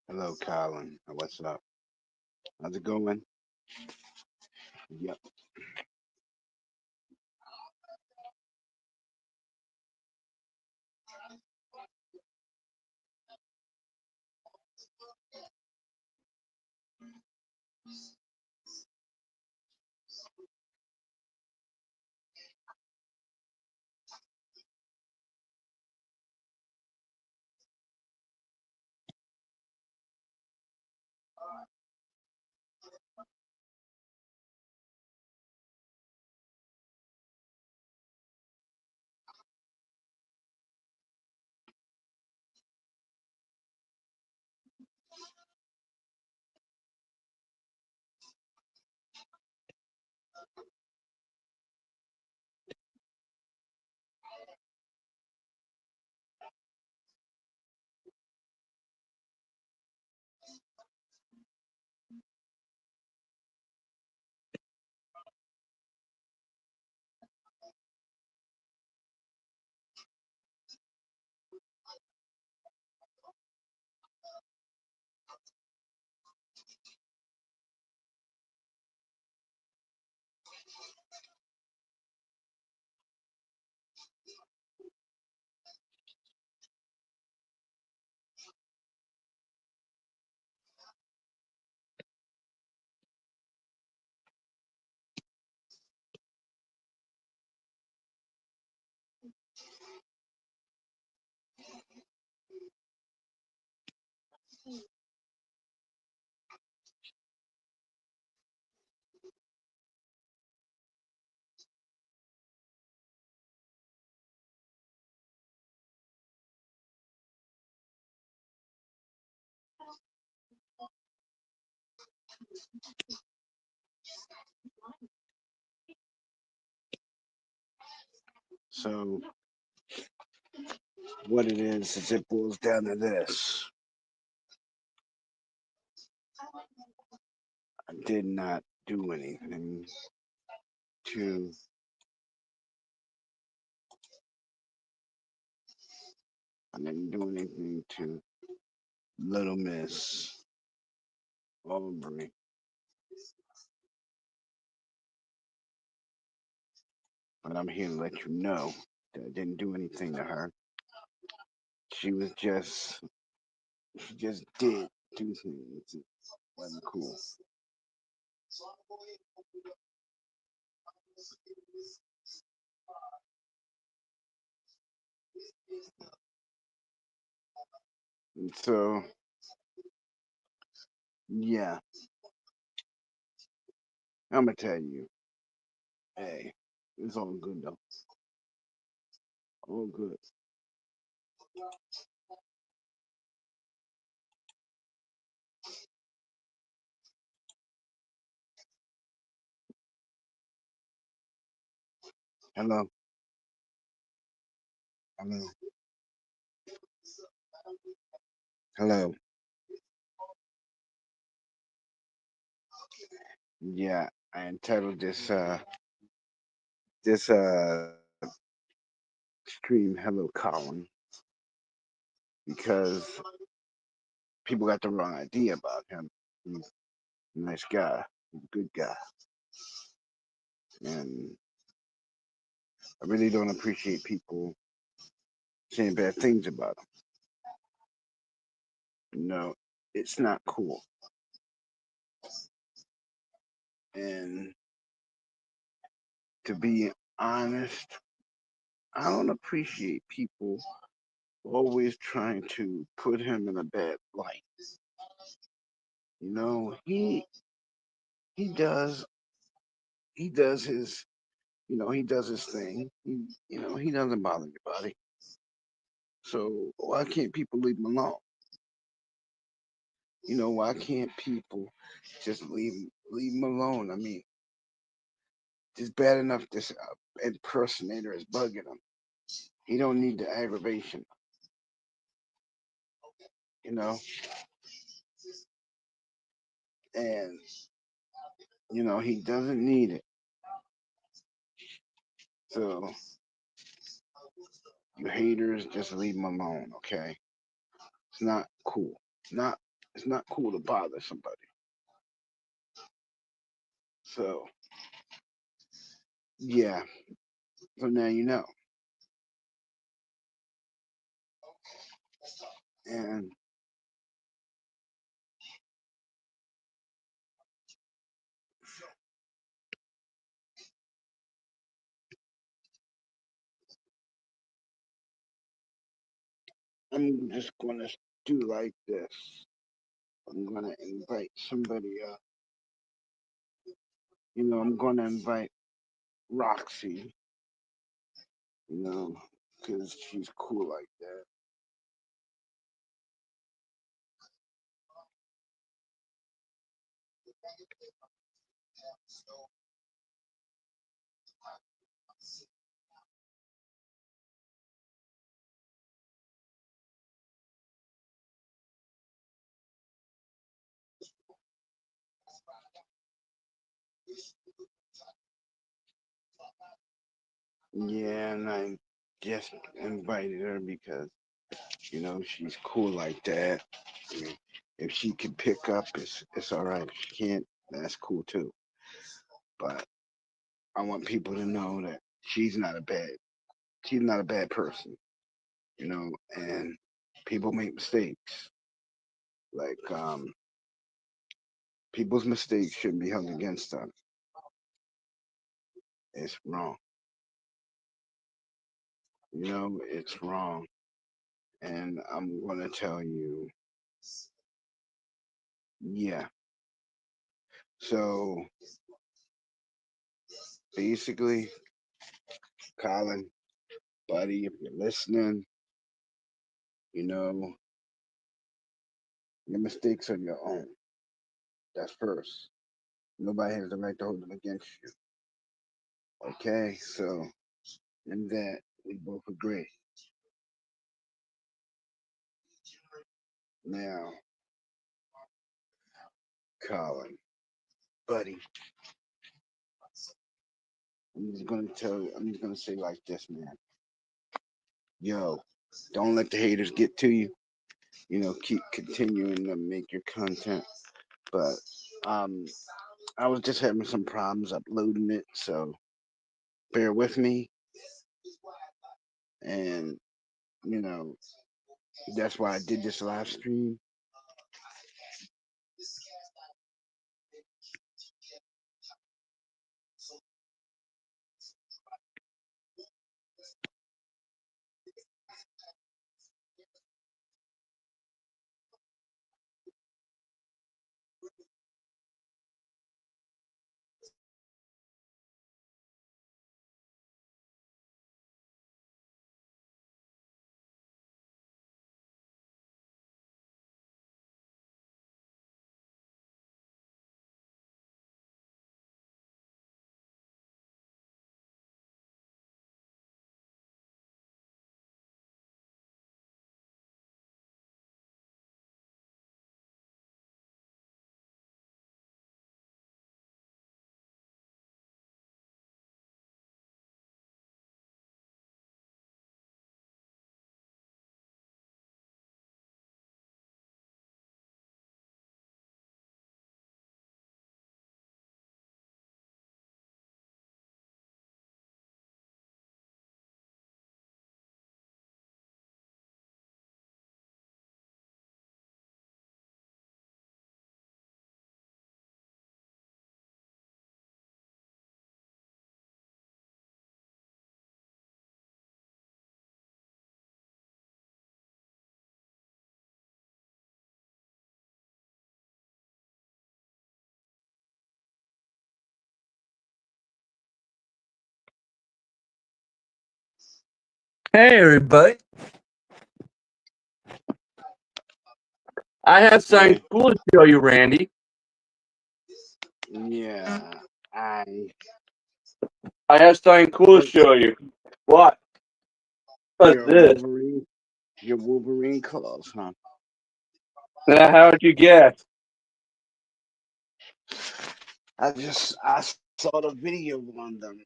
Hello, Collin. What's up? How's it going? Yep. So, what it is it boils down to this. I did not do anything to, I didn't do anything to Little Miss Aubrey. But I'm here to let you know that I didn't do anything to her. She was she just did do things that wasn't cool. And so, yeah, I'm going to tell you, hey, it's all good though. All good. Hello. Hello. Hello. Yeah, I entitled this stream "Hello, Colin" because people got the wrong idea about him. He's a nice guy, he's a good guy, and I really don't appreciate people saying bad things about him. No, it's not cool. And to be honest, I don't appreciate people always trying to put him in a bad light. You know, he does he does his he does his thing. He doesn't bother anybody. So why can't people leave him alone? Why can't people just leave him alone? I mean, it's bad enough this impersonator is bugging him. He don't need the aggravation, you know, and he doesn't need it. So you haters, just leave him alone, okay? It's not cool. Not It's not cool to bother somebody. So yeah. So now you know. And I'm just gonna do like this. I'm gonna invite somebody up. I'm gonna invite Roxy. You know, because she's cool like that. Yeah, and I just invited her because she's cool like that. I mean, if she can pick up, it's all right. If she can't, that's cool too. But I want people to know that she's not a bad person. And people make mistakes. Like people's mistakes shouldn't be held against them. It's wrong. It's wrong. And I'm gonna tell you, yeah. So basically, Colin, buddy, if you're listening, you know, your mistakes are your own. That's first. Nobody has the right to hold them against you. Okay, so in that we both agree. Now, Colin, buddy, I'm just gonna say like this, man. Yo, don't let the haters get to you. Keep continuing to make your content. But um I was just having some problems uploading it, so bear with me. And you know, that's why I did this live stream. Hey everybody, I have something Hey, cool to show you, Randy. yeah, I I have something cool to what show you. What? What's your this? Wolverine claws, huh? How would you guess? I saw the video on them.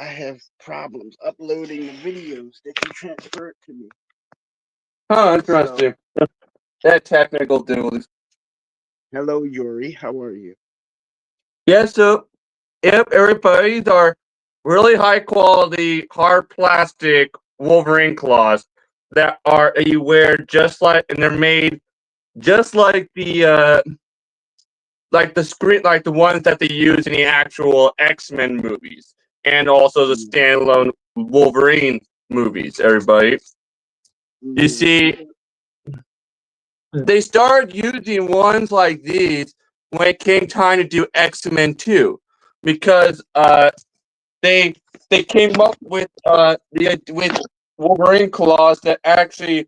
I have problems uploading the videos that you transferred to me. Huh, So interesting. That technical difficulties. Hello, Yuri. How are you? Yeah, so yep, everybody, these are really high quality hard plastic Wolverine claws that are you wear just like, and they're made just like the screen, like the ones that they use in the actual X-Men movies, and also the Mm, standalone Wolverine movies. Everybody, you yeah. see, they started using ones like these when it came time to do X-Men 2, because they they came up with with Wolverine claws that actually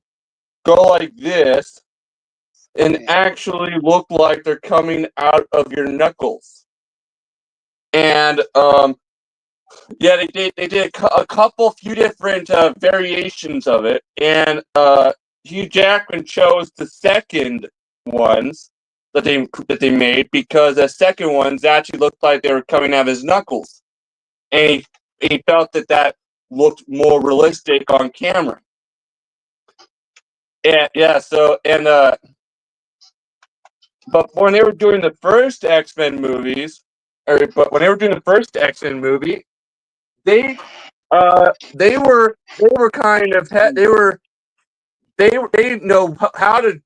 go like this and Yeah. actually look like they're coming out of your knuckles. And yeah, they did a couple few different variations of it, and Hugh Jackman chose the second ones that they made because the second ones actually looked like they were coming out of his knuckles, and he felt that that looked more realistic on camera. And yeah, so and but when they were doing the first X Men movies, or but when they were doing the first X Men movie, they they were kind of Mm, they didn't know how to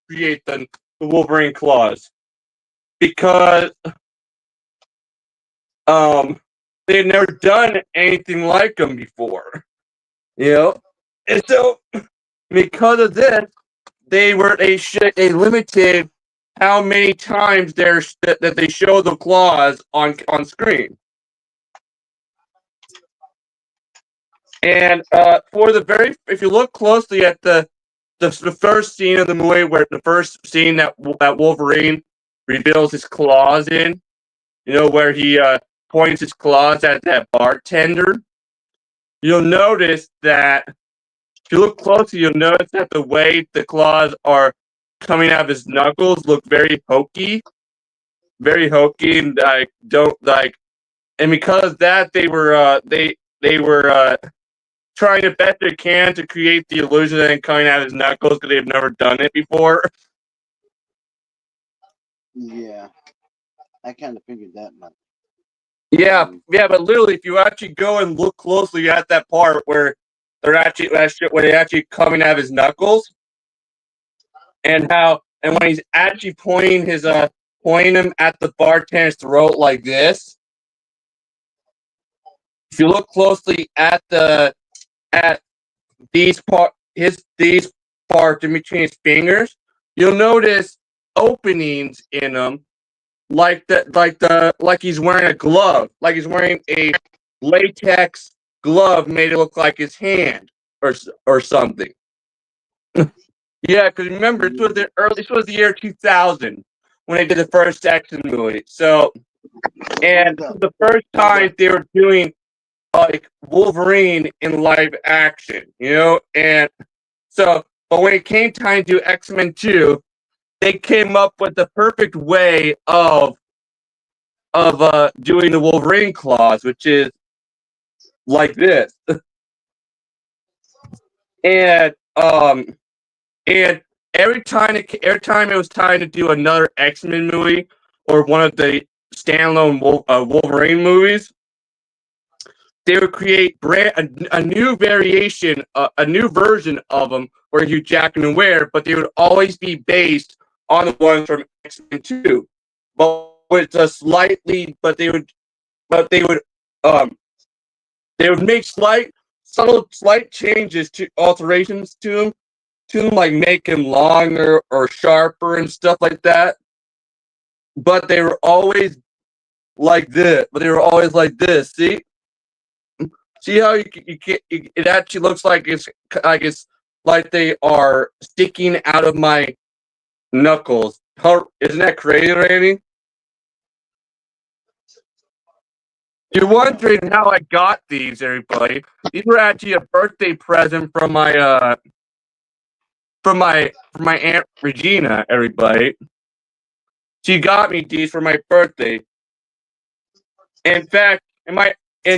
create the Wolverine claws because um they had never done anything like them before, you know, and so because of this, they limited how many times that they show the claws on screen. And for the very, if you look closely at the first scene of the movie, where the first scene that Wolverine reveals his claws in, where he points his claws at that bartender, you'll notice that if you look closely, you'll notice that the way the claws are coming out of his knuckles look very hokey, and like don't like, and because of that, they were trying the best they can to create the illusion that it coming out of his knuckles because they've never done it before. yeah. I kind of figured that much. Yeah, Um, yeah, but literally, if you actually go and look closely at that part where they're actually coming out of his knuckles, and when he's actually pointing him at the bartender's throat like this, if you look closely at these parts in between his fingers, you'll notice openings in them, like he's wearing a glove, like he's wearing a latex glove made to look like his hand or something. Yeah, because remember, mm, this was the year 2000 when they did the first action movie. So, and hold this up. was the first Hold time up. they were doing like Wolverine in live action, and so, but when it came time to do X-Men 2, they came up with the perfect way of doing the Wolverine claws, which is like this. And and every time it was time to do another X-Men movie or one of the standalone Wolverine movies, they would create a new variation, a new version of them where Hugh Jackman would wear, but they would always be based on the ones from X-Men 2, but with a slightly, but um, they would make slight changes to alterations to them, like make him longer or sharper and stuff like that. But they were always like this. But they were always like this. See how it actually looks like it's like they are sticking out of my knuckles. Isn't that crazy, Randy? You're Yeah. wondering how I got these, everybody. These were actually a birthday present from my aunt Regina. Everybody, she got me these for my birthday. In fact, and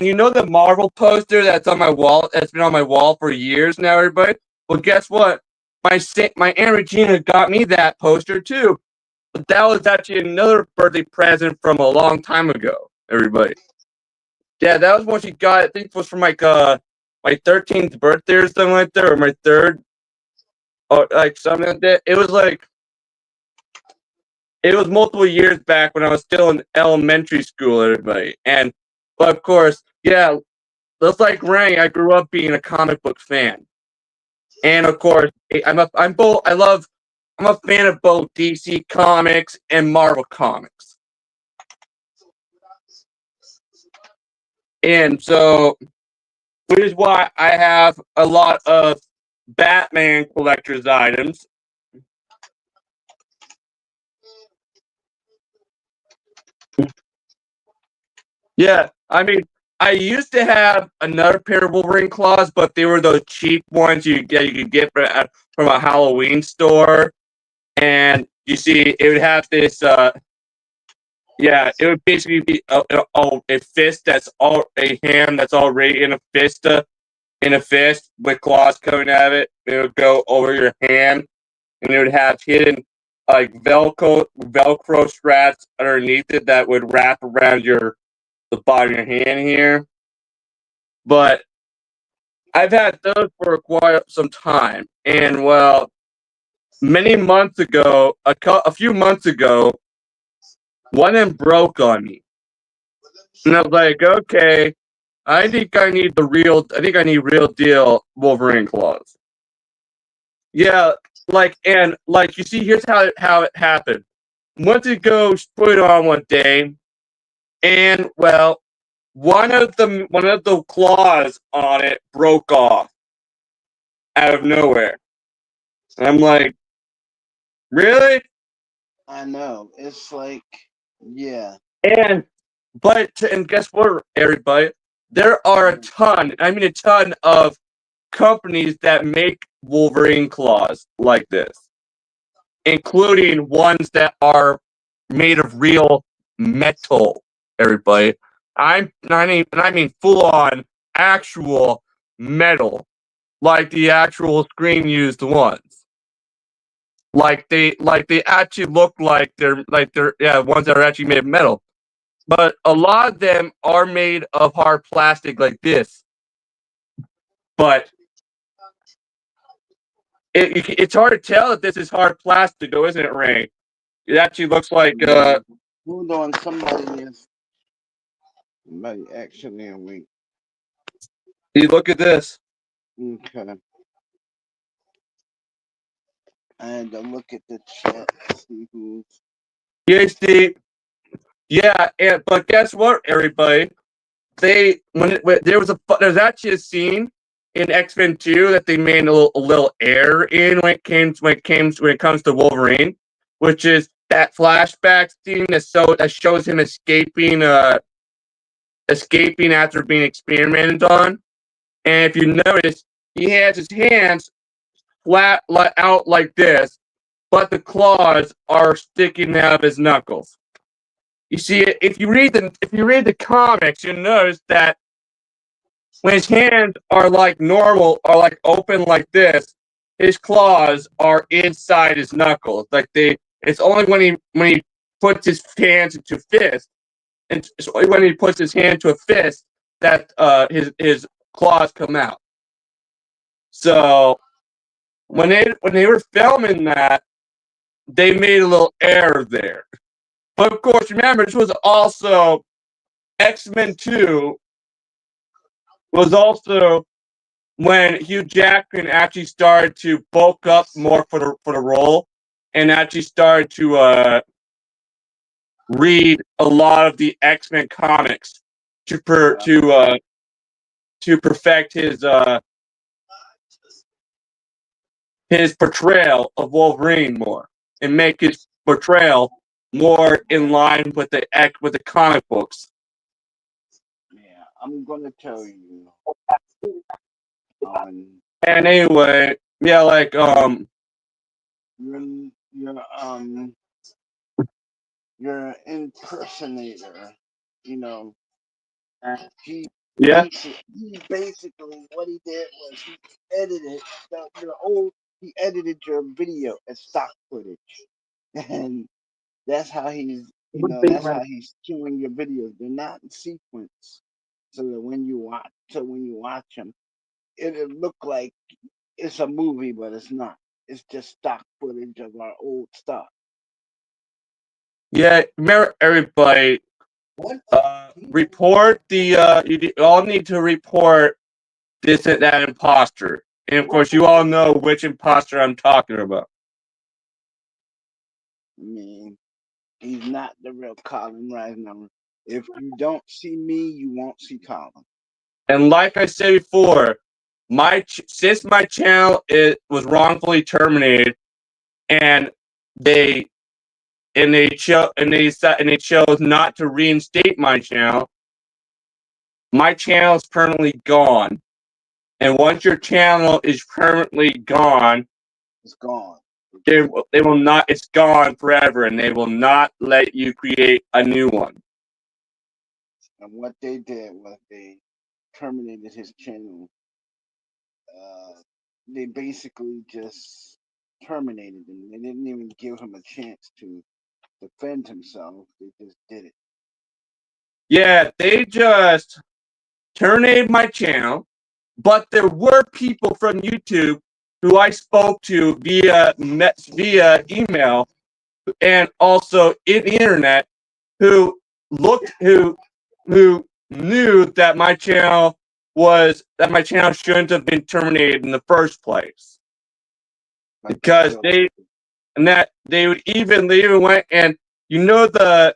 the Marvel poster that's on my wall, that's been on my wall for years now, everybody. Well, guess what? my Aunt Regina got me that poster too. But that was actually another birthday present from a long time ago. Everybody, yeah, that was one she got. I think it was from like my 13th birthday or something like that, or my third, or like something like that. It was multiple years back when I was still in elementary school. Everybody, and but of course, yeah, just like Rang, I grew up being a comic book fan. And of course, I'm a fan of both DC Comics and Marvel Comics. And so, which is why I have a lot of Batman collector's items. Yeah, I mean, I used to have another pair of Wolverine claws, but they were those cheap ones you could get from a Halloween store. And you see, it would have this yeah, it would basically be a fist that's all a hand that's already in a fist with claws coming out of it. It would go over your hand, and it would have hidden like Velcro straps underneath it that would wrap around the bottom of your hand here. But I've had those for quite some time, and well, many months ago, a few months ago, one of them broke on me. And I was like, okay, I think I need real deal Wolverine claws. Yeah, like you see, here's how it happened. Went to go put it on one day, and well, one of the claws on it broke off out of nowhere. And I'm like, really? I know. It's like, yeah. And and guess what, everybody? There are a ton, I mean a ton of companies that make Wolverine claws like this, including ones that are made of real metal. Everybody, I mean full on actual metal, like the actual screen used ones. Like they actually look like they're yeah ones that are actually made of metal. But a lot of them are made of hard plastic like this. But it's hard to tell if this is hard plastic, though, isn't it, Ray? It actually looks like Hold on, somebody actually and we you look at this. okay. I had to look at the chat to see who's PhD. Yeah, but guess what, everybody? When there's actually a scene in X-Men 2 that they made a little error in when it comes to Wolverine, which is that flashback scene that shows him escaping after being experimented on. And if you notice, he has his hands out like this, but the claws are sticking out of his knuckles. You see, if you read the comics, you'll notice that when his hands are like normal or like open like this, his claws are inside his knuckles. It's only when he puts his hands into fist, and it's only when he puts his hand to a fist that his claws come out. So when they were filming that, they made a little error there. But of course, remember this was also X-Men 2 was also when Hugh Jackman actually started to bulk up more for the role and actually started to read a lot of the X-Men comics to perfect his portrayal of Wolverine more and make his portrayal more in line with the comic books. yeah, I'm gonna tell you on And anyway, yeah, like your your um your impersonator, you know, he yeah, he basically what he did was he edited the old he edited your video as stock footage, and that's how that's how he's queuing your videos. They're not in sequence, so that when you watch them, it'll look like it's a movie, but it's not. It's just stock footage of our old stuff. Yeah, remember everybody. Report the. You all need to report this and that imposter, and of course, you all know which imposter I'm talking about. I mean, he's not the real Collin Risner. If you don't see me, you won't see Collin. And like I said before, since my channel was wrongfully terminated, and they chose not to reinstate my channel is permanently gone. And once your channel is permanently gone, It's gone. they will not. It's gone forever, and they will not let you create a new one. And what they did was they terminated his channel. They basically just terminated him. They didn't even give him a chance to defend himself. They just did it. Yeah, they just terminated my channel, but there were people from YouTube who I spoke to via email and also in the internet who knew that my channel shouldn't have been terminated in the first place, because they even went, and the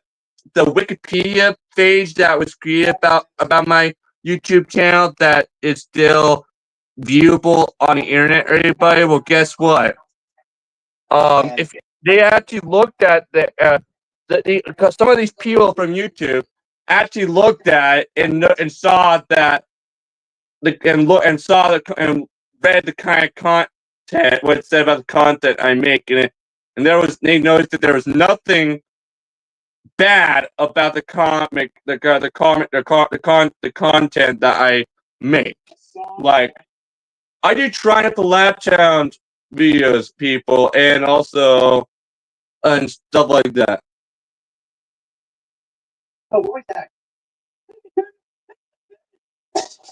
Wikipedia page that was created about my YouTube channel that is still viewable on the internet, everybody. Well, guess what? If they actually looked at because some of these people from YouTube actually looked at it and saw that and read the kind of content, what it said about the content I make in it, and they noticed that there was nothing bad about the content that I make. Like, I do try not to laugh challenge videos, people, and also and stuff like that.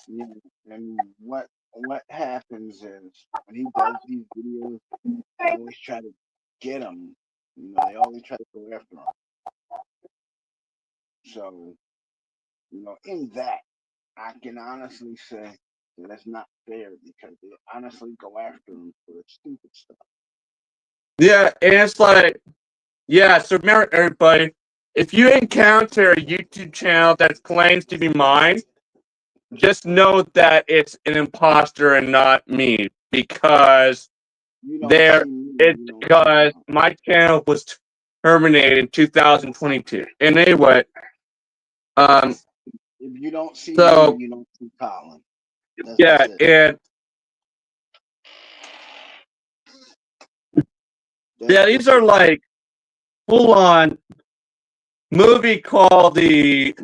Yeah, and what happens is when he does these videos, they always try to get him. They always try to go after him. So, in that, I can honestly say that that's not fair because they honestly go after him for stupid stuff. Yeah, and it's like, yeah, so remember, everybody, if you encounter a YouTube channel that claims to be mine, just know that it's an imposter and not me, because my channel was terminated in 2022. And anyway, if you don't see me, you don't see Collin. Yeah, and these are like full on movie called the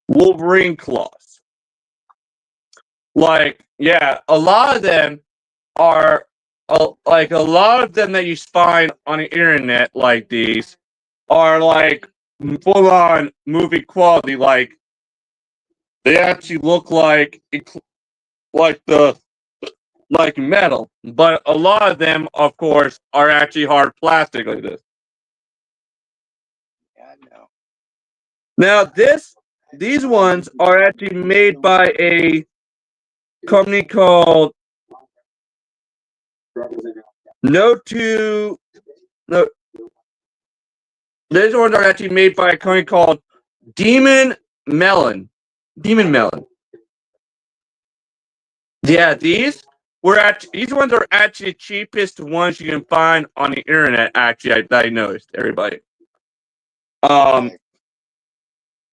Wolverine claws. Like, yeah, a lot of them are like a lot of them that you find on the internet, like these, are like full on movie quality. Like, they actually look like metal, but a lot of them, of course, are actually hard plastic like this. Yeah, I know. Now, these ones are actually made by a company called No. These ones are actually made by a company called Demon Melon. Demon Melon. Yeah, these ones are actually the cheapest ones you can find on the internet. Actually, I noticed, everybody.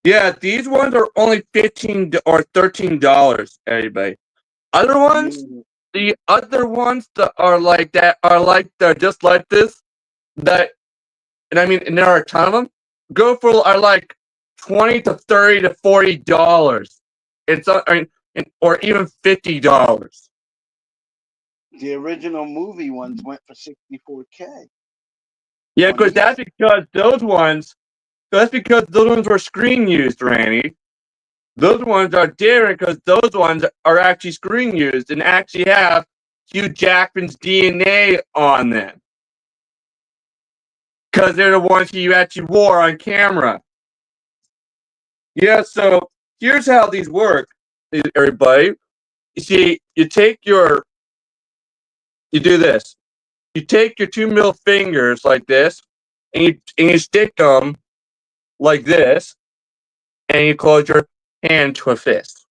Yeah, these ones are only $15 or $13, everybody. The other ones that are like that they're just like this. And there are a ton of them. Are like $20 to $30 to $40. Or even $50. The original movie ones went for 64K Yeah, on because eBay. that's because those ones were screen used, Randy. Those ones are different because those ones are actually screen used and actually have Hugh Jackman's DNA on them. Because they're the ones you actually wore on camera. Yeah, so here's how these work, everybody. You see, you do this. You take your two middle fingers like this, and you stick them like this, and you close your hand to a fist.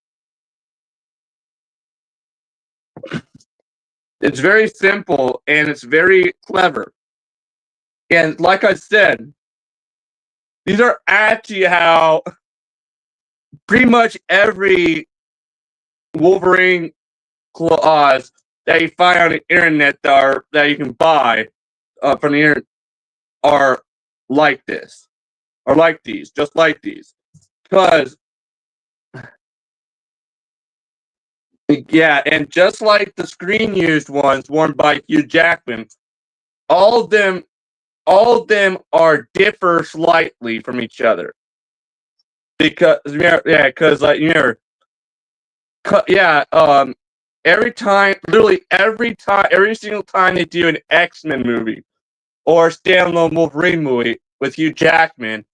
It's very simple and it's very clever. And like I said, these are actually how pretty much every Wolverine claws that you find on the internet that you can buy from the internet are like this, or like these, just like these. Because yeah, and just like the screen used ones worn by Hugh Jackman, all of them all of them are differ slightly from each other. Because yeah, because like yeah, every time, literally every time, every single time they do an X-Men movie or a standalone Wolverine movie with Hugh Jackman,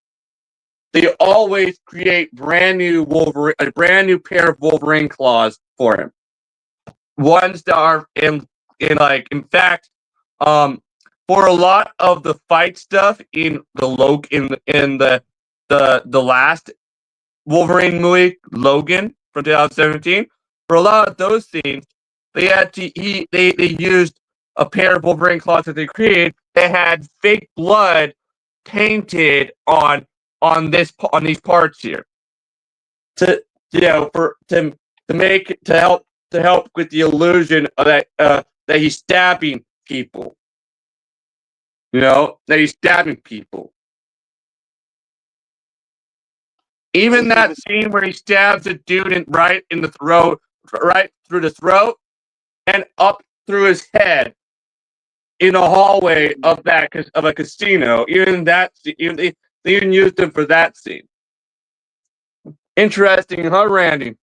they always create brand new Wolverine, a brand new pair of Wolverine claws for him. Ones that are in fact, um, for a lot of the fight stuff in the the last Wolverine movie, Logan from 2017. For a lot of those scenes, they used a pair of Wolverine claws that they created that had fake blood painted on these parts here to for to help with the illusion of that he's stabbing people. That he's stabbing people. They Even even that scene where he stabs a dude right in the throat, right through the throat, and up through his head in a hallway of a casino. They even used him for that scene. Interesting, huh, Randy?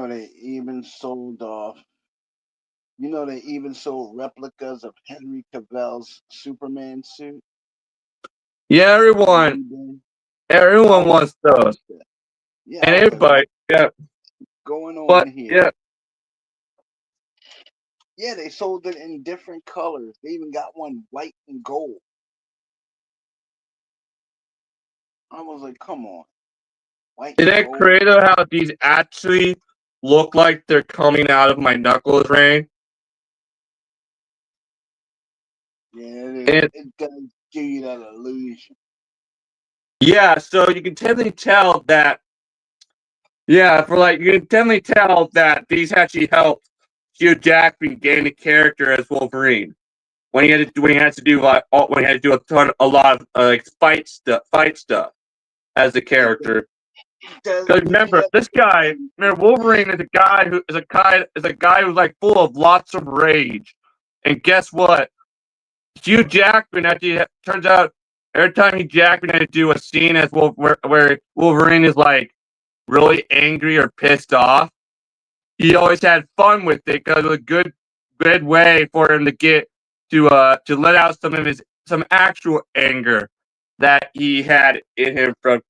they even sold off. They even sold replicas of Henry Cavill's Superman suit Yeah, on everyone, eBay. I everyone was wants those, surprised at. Yeah, and I was like, everybody, what's yeah, going on but here? yeah, Yeah, they sold it in different colors. They even got one white and gold. I was like, come on, white is and that gold. creative how these actually look like they're coming out of my knuckles, Rain? Yeah, And it does give you that illusion. yeah, so you can definitely tell that. Yeah, for like you can definitely tell that these actually helped Hugh Jackman gain a character as Wolverine when he had to do when he had to do a lot of like fight stuff as a It character. does Because give you remember, that this guy, illusion. remember Wolverine is a guy who's like full of lots of rage. And guess what? Hugh Jackman actually turns out every time Hugh Jackman had to do a scene where Wolverine is like really angry or pissed off, he always had fun with it because it was a good way for him to get to let out some actual anger that he had in him from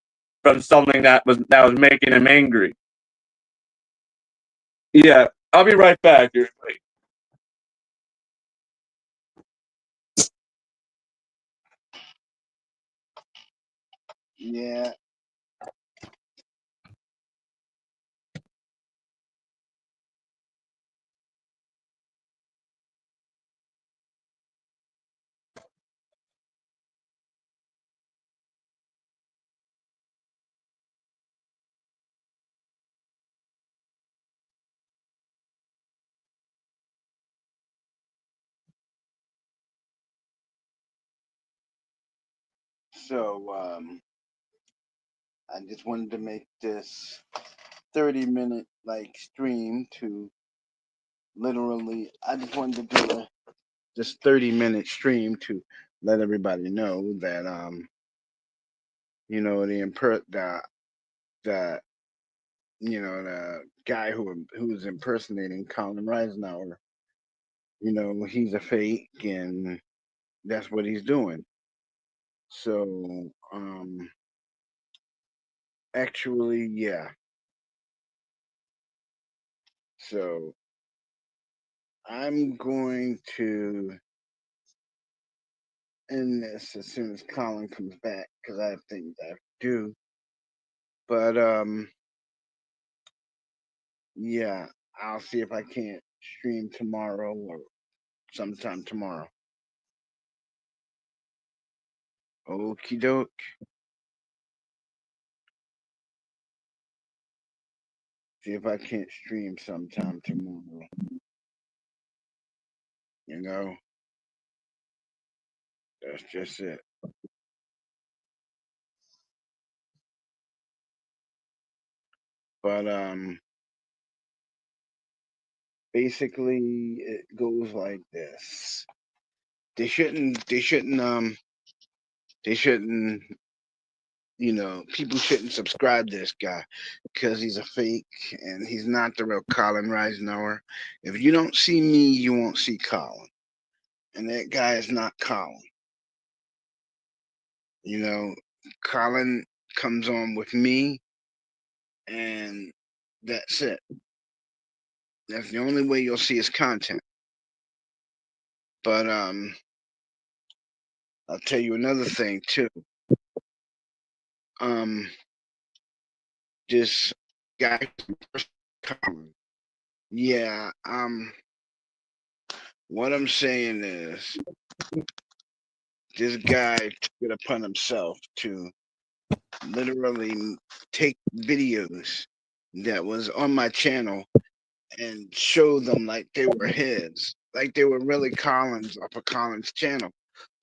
something that was making him angry. Yeah, I'll be right back. Yeah. So I just wanted to make this 30-minute like stream to literally, I just wanted to do this 30-minute stream to let everybody know that the the guy who's impersonating Colin Reisenauer, he's a fake and that's what he's doing. So actually, yeah. So I'm going to end this as soon as Colin comes back because I have things I have to do. But yeah, I'll see if I can't stream tomorrow or sometime tomorrow. Okie doke. See if I can't stream sometime tomorrow. You know, that's just it. But basically it goes like this. They shouldn't people shouldn't subscribe to this guy because he's a fake and he's not the real Colin Reisenauer. If you don't see me, you won't see Colin. And that guy is not Colin. You know, Colin comes on with me and that's it. That's the only way you'll see his content. But I'll tell you another thing too. Um this guy Colin. Yeah, what I'm saying is this guy took it upon himself to literally take videos that was on my channel and show them like they were his, like they were really Collins off of Collins' channel.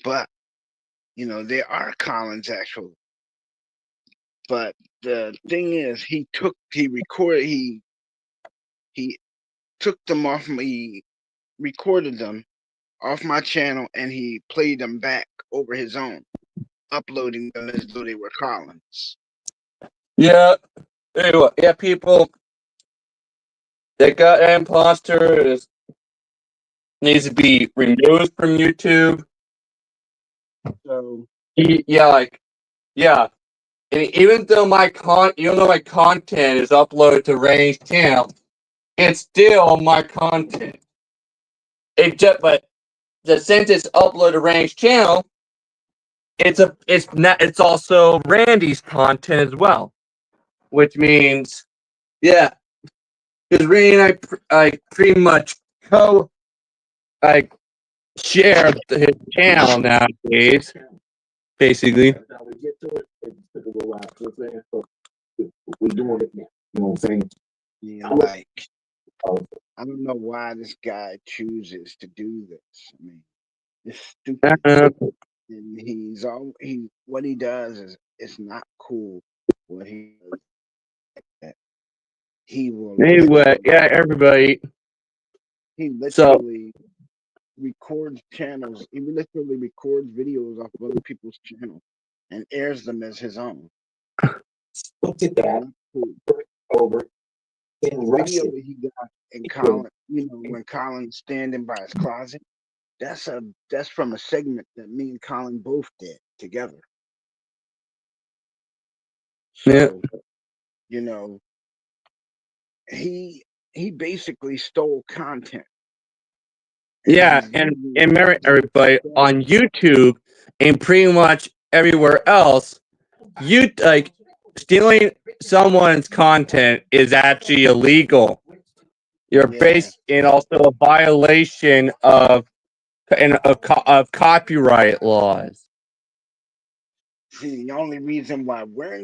But they are Collins actually. But the thing is, he took them off me, recorded them off my channel, and he played them back over his own, uploading them as though they were Collins. Yeah, anyway, yeah, people. That guy imposter needs to be removed from YouTube. So Yeah, like yeah. And even though my content is uploaded to Range channel, it's still my content. But since it's uploaded to Range channel, it's also Randy's content as well, which means yeah, because Randy and I pretty much co I share his channel nowadays, basically. yeah, like I don't know why this guy chooses to do this. I mean, it's stupid. Uh, And he what he does is it's not cool. What he does, he will anyway, literally yeah, everybody. he So literally records channels. He literally records videos off of other people's channels and airs them as his own. It's not cool. The video that he got in Colin, when Colin's standing by his closet, that's from a segment that me and Colin both did together. yeah, So, you know, he he basically stole content and yeah, he's and using and it to everybody discredit. on YouTube and pretty much everywhere else, you like stealing someone's content is actually illegal. You're Yeah. based in also a violation of copyright laws. See, the only reason why we're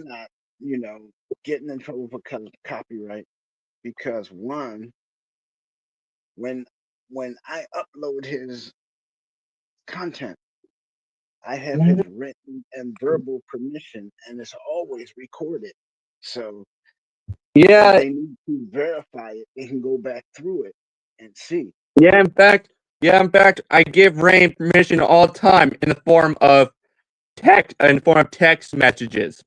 not, you know, getting in trouble for copyright because one, when when I upload his content, I have his written and verbal permission, and it's always recorded. So If Yeah, they need to verify it, they can go back through it and see. yeah. In fact, I give Rain permission all the time in the form of text messages.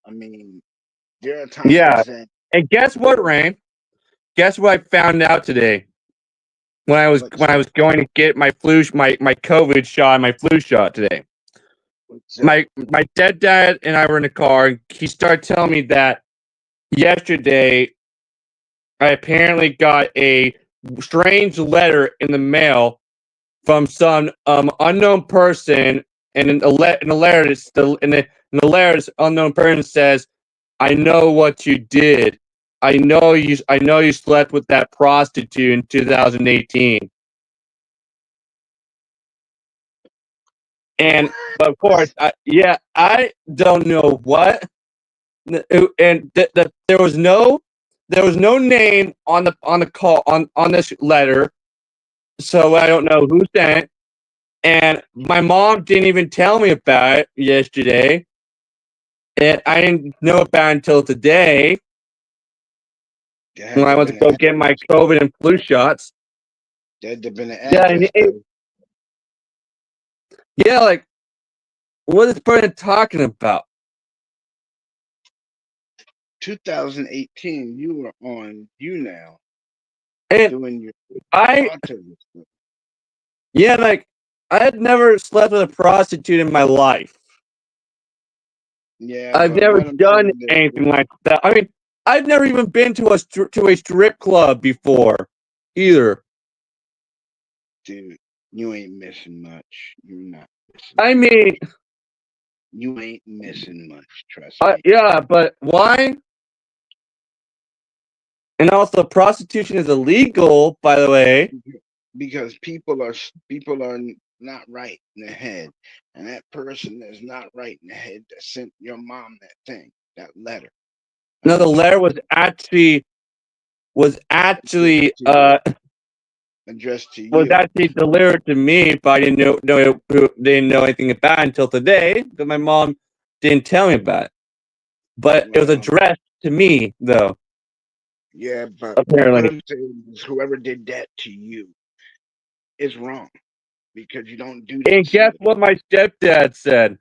I mean, there are Yeah, times that and guess what, there, Rain? Guess what I found out today what's when I was going to get my COVID shot, my flu shot today. what's that? My dad and I were in the car, and he started telling me that yesterday I apparently got a strange letter in the mail from some unknown person, and in the letter, in the letter, this unknown person says, "I know what you did. I know you slept with that prostitute in 2018." And but of course, What? yeah, I don't know what. And there was no name on the call on this letter, so I don't know who sent it. And my mom didn't even tell me about it yesterday, and I didn't know about it until today There when had I to went to been go an get my address. COVID and flu shots. There had to been an Yeah, address though. yeah, like what is this person talking about? 2018, you were on you now And doing your I, autism stuff. yeah, like I had never slept with a prostitute in my life. Yeah, I've but never what I'm done saying is, anything like that. I mean, I've never even been to a strip club before, either. dude, you ain't missing much. You're not missing I much. mean, You ain't missing much. Trust me. yeah, but why? And also, prostitution is illegal, by the way. Because people are not right in the head, and that person is not right in the head that sent your mom that thing, that letter. No, the letter was Addressed actually to you. Addressed to was you. actually delivered to me, but I didn't know anything about it until today because my mom didn't tell me about it. But it was Well, addressed to me, though. yeah, but what Apparently, I'm saying is, whoever did that to you is wrong because you don't do that and to guess somebody. what my stepdad said?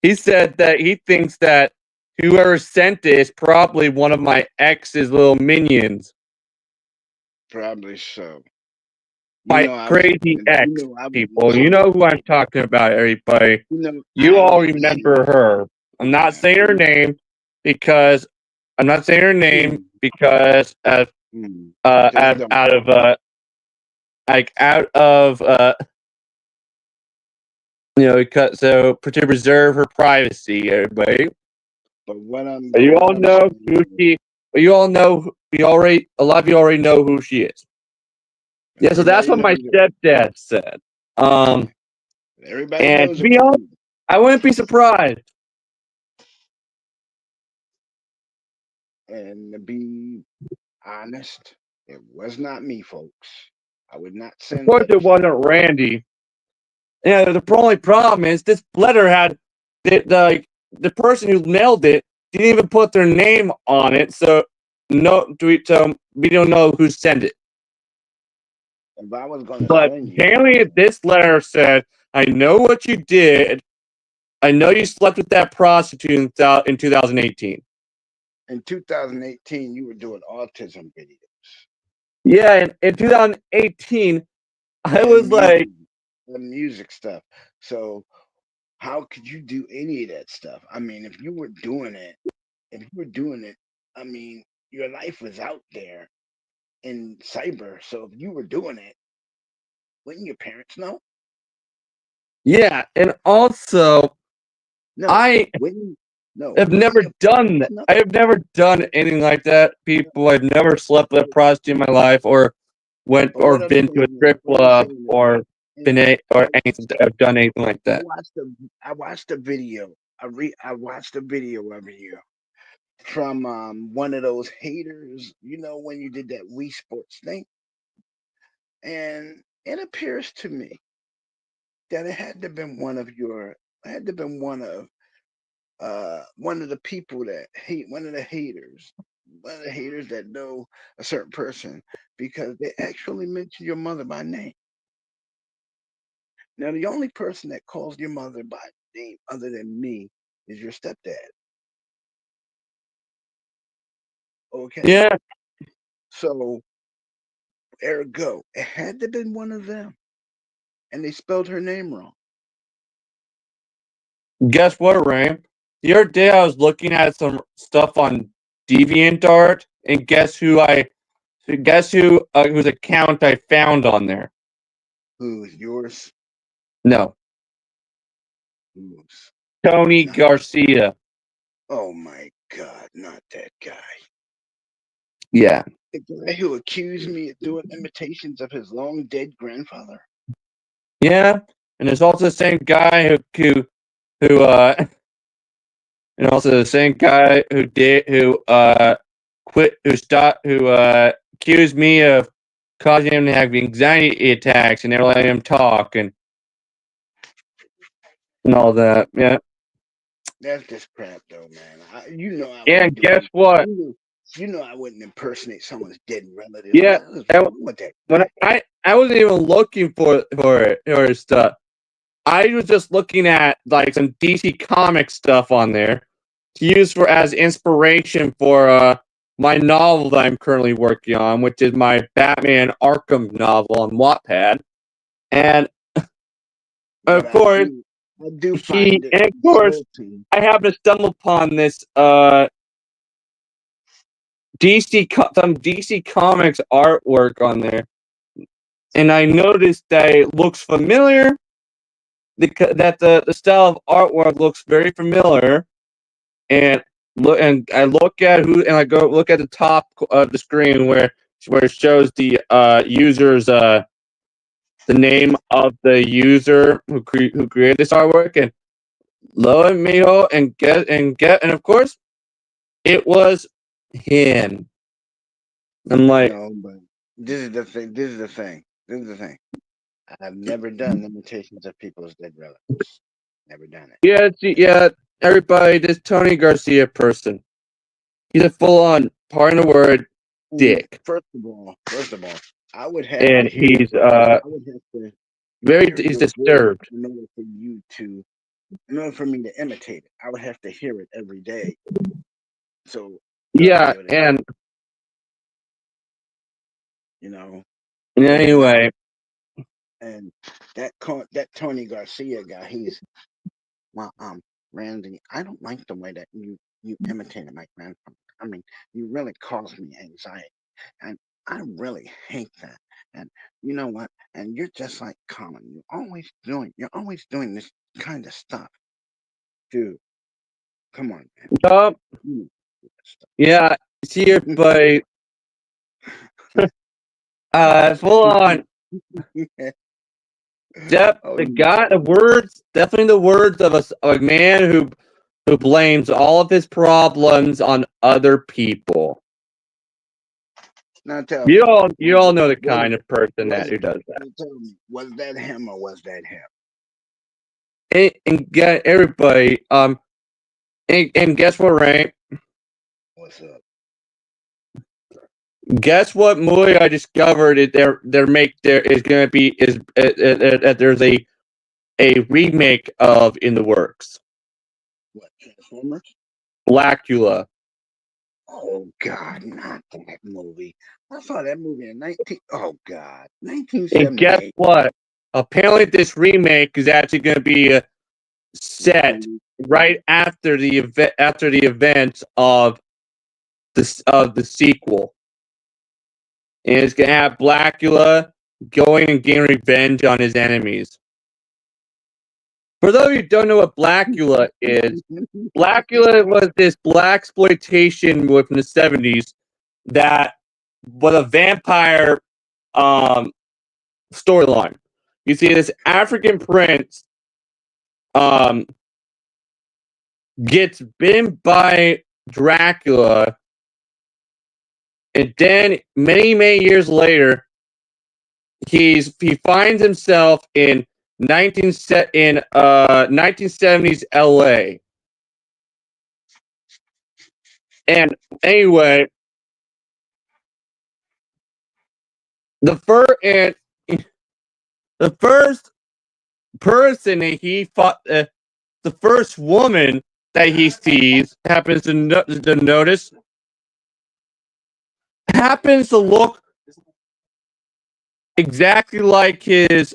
He said that he thinks that whoever sent it is probably one of my ex's little minions. Probably so. You My know, I was crazy gonna. You ex know, I was people. You gonna. know who I'm talking about, everybody. You know, You I all was remember planning. her. I'm not Yeah. saying her name because I'm not saying her name Mm, because just don't. out of like out of because so to preserve her privacy, everybody. But You what all I'm know who saying she. You all know. We already. A lot of you already know who she is. is, Yeah. So that's everybody what my knows her. stepdad said. Yeah. Um. Everybody And knows to her. be honest, I wouldn't be surprised. And to be honest, it was not me, folks. I would not Of send course, that it to you. wasn't Randy. Yeah. The only problem is this letter had the person who mailed it didn't even put their name on it. So we don't know who sent it. If I was going to But send you apparently, something this letter said, "I know what you did. I know you slept with that prostitute in 2018." in 2018, you were doing autism videos Yeah, in 2018, I and was like, music stuff. So how could you do any of that stuff? I mean, if you were doing it, I mean, your life was out there in cyber. So if you were doing it, wouldn't your parents know? yeah, and also No, I wouldn't no, have wouldn't never your done parents that. know? I have never done anything like that. People, I've never slept with a prostitute in my life, or went But or been to a strip what I'm club, saying is, or or I anything. I've done anything like I that. watched the I watched the video. I watched a video of you from one of those haters. You know when you did that Wii Sports thing, and it appears to me that it had to been one of one of the people that hate one of the haters that know a certain person because they actually mention your mother by name. Now, the only person that calls your mother by name other than me is your stepdad. Okay, Yeah. so ergo, it had to been one of them, and they spelled her name wrong. Guess what, Ray? The other day I was looking at some stuff on DeviantArt, and guess whose account I found on there? Who's yours? No, Who's Tony not? Garcia. Oh my God, not that guy. Yeah, The guy who accused me of doing imitations of his long dead grandfather. yeah, and there's also the same guy who and also the same guy who quit who stopped who accused me of causing him to have anxiety attacks and never letting him talk and all that. Yeah. That's just crap, though, man. You know I wouldn't And do guess it. what? You know I wouldn't impersonate someone's dead relative. Yeah, What is that, wrong with that when guy? I wasn't even looking for it or stuff. I was just looking at like some DC comic stuff on there to use for as inspiration for my novel that I'm currently working on, which is my Batman Arkham novel on Wattpad. And But of course, I do find it of course, insulting. I happened to stumble upon this some DC Comics artwork on there, and I noticed that it looks familiar. That the style of artwork looks very familiar, and I look at who, and I go look at the top of the screen where it shows the user's the name of the user who created this artwork, and lo and behold, and of course it was him. I'm like, No, but this is the thing. This is the thing. This is the thing. I've never done imitations of people's dead relatives. Never done it. yeah, yeah, everybody, this Tony Garcia person, he's a full on, pardon the word, And dick, first of all, I would have to and hear he's your I would have to hear he's your voice disturbed. in order for me to imitate it. I would have to hear it every day. So I'll be Yeah, able to hear, and you know. And anyway, and that Tony Garcia guy, he's well, Randy, I don't like the way that you imitated my grandfather. I mean, you really caused me anxiety, and I really hate that. And you know what? And you're just like Colin. You're always doing this kind of stuff, dude. Come on, man. uh, You know this yeah, see everybody, full on. stuff. Oh, The guy, the words, definitely the words of of a man who blames all of his problems on other people. now tell me, You all know the kind of person that was who does that. now tell me, was that him or was that him? And get everybody, and guess what, Ray? What's up? Guess what movie I discovered? There is going to be there's a remake of in the works. What Transformers? Blackula. Oh God, not that movie. I saw that movie in 19. Oh God, nineteen And seventy guess eight. what? Apparently, this remake is actually going to be set right after the events of the sequel, and it's going to have Blackula going and getting revenge on his enemies. For those of you who don't know what Blackula is, Blackula was this black exploitation from the 70s that was a vampire um, storyline. You see, this African prince um, gets bitten by Dracula, and then many years later, he finds himself in 1970s LA, And anyway, the first and the first person that he fought, the first woman that he sees happens to notice happens to look exactly like his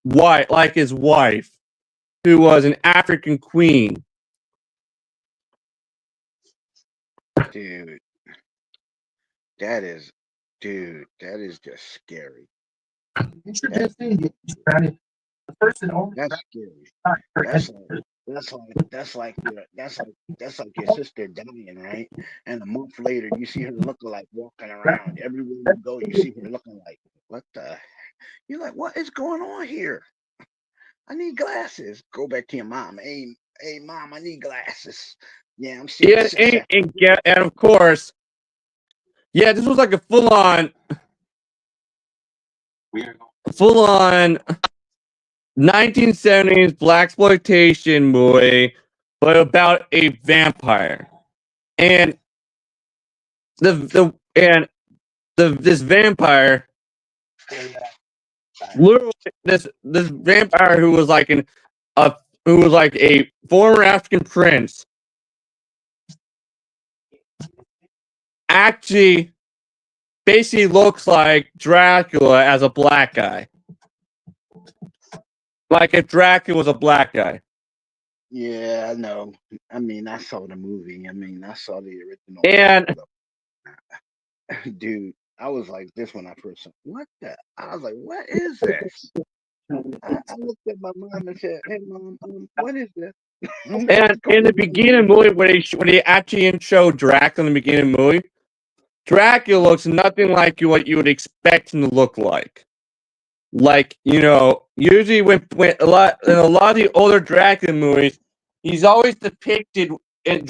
wife, who was an African queen. Dude, that is, dude, that is just scary. That that's scary. That's like that's like your sister dying, right? And a month later, you see her looking like walking around. Everywhere you go, you see her looking like, what the? You're like, what is going on here? I need glasses. Go back to your mom. Hey, mom, I need glasses. Yeah, I'm seeing Yeah, such a. and of course, yeah, this was like a full on 1970s black exploitation movie, but about a vampire. And the and the this vampire, literally this vampire who was like a who was like a former African prince, actually basically looks like Dracula as a black guy. Like if Dracula was a black guy. Yeah, I know. I mean, I saw the movie. I mean, I saw the original And Dracula. Dude, I was like this when I first saw. What the? I was like, what is this? I looked at my mom and said, "Hey, mom, what is this? What's and going in the on beginning of the movie, when they actually show Dracula in the beginning of the movie, Dracula looks nothing like what you would expect him to look like. Like, usually when a lot of the older Dracula movies, he's always depicted being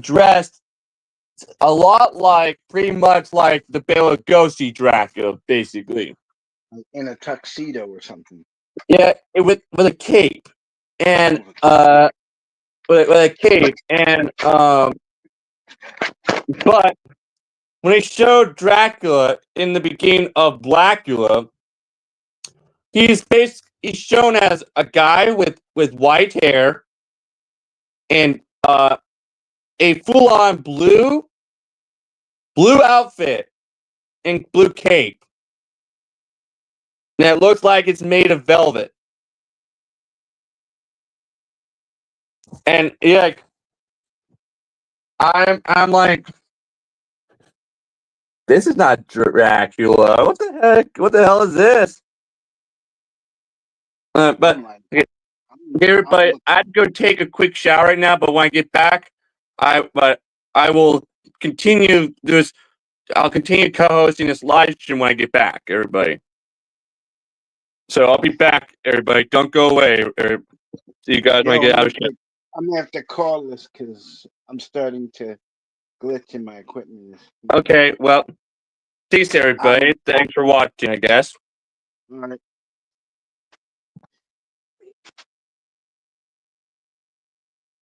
dressed a lot like pretty much like the Bela Lugosi Dracula, basically. in a tuxedo or something?" Yeah, with a cape and with a cape and but when they showed Dracula in the beginning of Blackula, he's shown as a guy with white hair and a full on blue outfit and blue cape. And it looks like it's made of velvet. And yeah, like, I'm like, this is not Dracula. What the heck? What the hell is this? But I'm like, okay, I'm everybody, looking. I'd go take a quick shower right now. But when I get back, I will continue this. I'll continue co-hosting this live stream when I get back, everybody. So I'll be back, everybody. Don't go away. See you guys when I Yo, get out of here. I'm gonna have to call this because I'm starting to glitch in my equipment. Okay, well, peace, All right, everybody. Thanks for watching, I guess. all right.